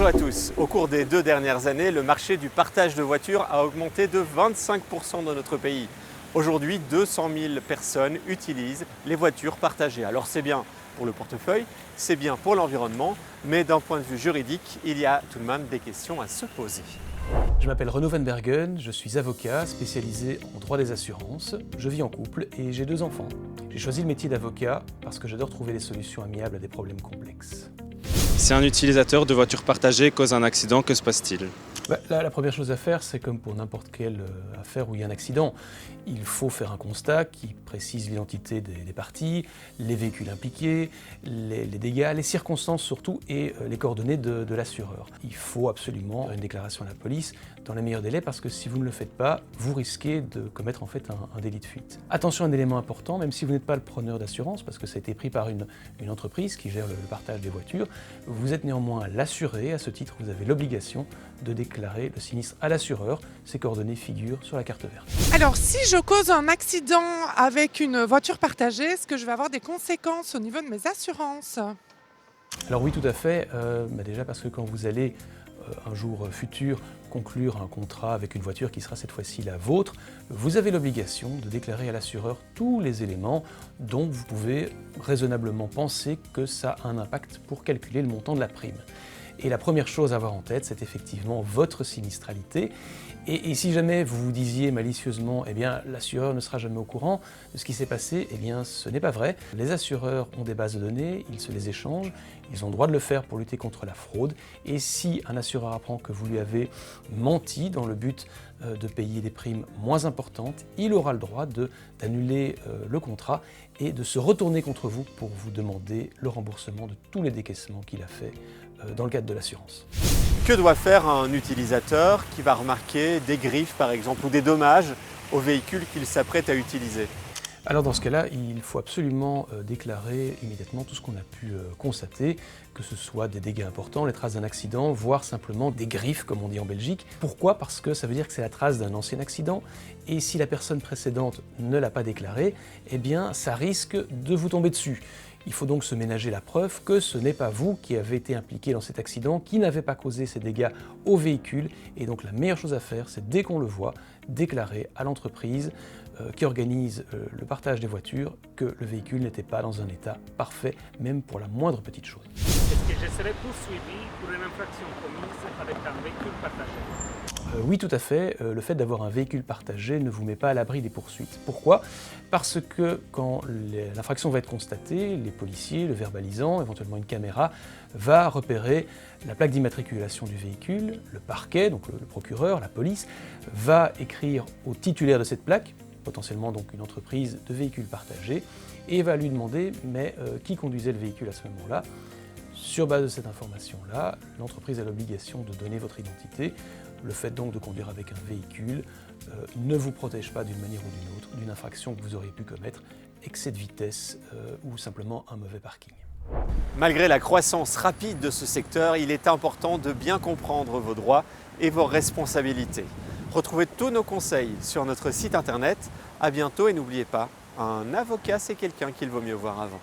Bonjour à tous. Au cours des 2 dernières années, le marché du partage de voitures a augmenté de 25% dans notre pays. Aujourd'hui, 200 000 personnes utilisent les voitures partagées. Alors c'est bien pour le portefeuille, c'est bien pour l'environnement, mais d'un point de vue juridique, il y a tout de même des questions à se poser. Je m'appelle Renaud Van Bergen, je suis avocat spécialisé en droit des assurances. Je vis en couple et j'ai 2 enfants. J'ai choisi le métier d'avocat parce que j'adore trouver des solutions amiables à des problèmes complexes. Si un utilisateur de voiture partagée cause un accident, que se passe-t-il ? La première chose à faire, c'est comme pour n'importe quelle affaire où il y a un accident. Il faut faire un constat qui précise l'identité des parties, les véhicules impliqués, les dégâts, les circonstances surtout et les coordonnées de l'assureur. Il faut absolument faire une déclaration à la police dans les meilleurs délais parce que si vous ne le faites pas, vous risquez de commettre en fait un délit de fuite. Attention à un élément important, même si vous n'êtes pas le preneur d'assurance, parce que ça a été pris par une entreprise qui gère le partage des voitures, vous êtes néanmoins l'assuré. À ce titre, vous avez l'obligation de déclarer le sinistre à l'assureur. Ces coordonnées figurent sur la carte verte. Alors, si je cause un accident avec une voiture partagée, est-ce que je vais avoir des conséquences au niveau de mes assurances ? Alors oui, tout à fait. Déjà parce que quand vous allez un jour futur conclure un contrat avec une voiture qui sera cette fois-ci la vôtre, vous avez l'obligation de déclarer à l'assureur tous les éléments dont vous pouvez raisonnablement penser que ça a un impact pour calculer le montant de la prime. Et la première chose à avoir en tête, c'est effectivement votre sinistralité. Et si jamais vous vous disiez malicieusement, eh bien l'assureur ne sera jamais au courant de ce qui s'est passé, eh bien ce n'est pas vrai. Les assureurs ont des bases de données, ils se les échangent, ils ont le droit de le faire pour lutter contre la fraude. Et si un assureur apprend que vous lui avez menti dans le but de payer des primes moins importantes, il aura le droit d'annuler le contrat et de se retourner contre vous pour vous demander le remboursement de tous les décaissements qu'il a fait dans le cadre de l'assurance. Que doit faire un utilisateur qui va remarquer des griffes par exemple ou des dommages au véhicule qu'il s'apprête à utiliser ? Alors dans ce cas-là, il faut absolument déclarer immédiatement tout ce qu'on a pu constater, que ce soit des dégâts importants, les traces d'un accident, voire simplement des griffes, comme on dit en Belgique. Pourquoi ? Parce que ça veut dire que c'est la trace d'un ancien accident, et si la personne précédente ne l'a pas déclaré, eh bien ça risque de vous tomber dessus. Il faut donc se ménager la preuve que ce n'est pas vous qui avez été impliqué dans cet accident, qui n'avez pas causé ces dégâts au véhicule. Et donc la meilleure chose à faire, c'est dès qu'on le voit, déclarer à l'entreprise qui organise le partage des voitures que le véhicule n'était pas dans un état parfait, même pour la moindre petite chose. Est-ce que je serai poursuivi pour une infraction commise avec un véhicule partagé ? Oui, tout à fait. Le fait d'avoir un véhicule partagé ne vous met pas à l'abri des poursuites. Pourquoi ? Parce que quand l'infraction va être constatée, les policiers, le verbalisant, éventuellement une caméra, va repérer la plaque d'immatriculation du véhicule, le parquet, donc le procureur, la police, va écrire au titulaire de cette plaque, potentiellement donc une entreprise de véhicules partagés, et va lui demander qui conduisait le véhicule à ce moment-là. Sur base de cette information-là, l'entreprise a l'obligation de donner votre identité. Le fait donc de conduire avec un véhicule ne vous protège pas d'une manière ou d'une autre d'une infraction que vous auriez pu commettre, excès de vitesse ou simplement un mauvais parking. Malgré la croissance rapide de ce secteur, il est important de bien comprendre vos droits et vos responsabilités. Retrouvez tous nos conseils sur notre site internet. À bientôt et n'oubliez pas, un avocat c'est quelqu'un qu'il vaut mieux voir avant.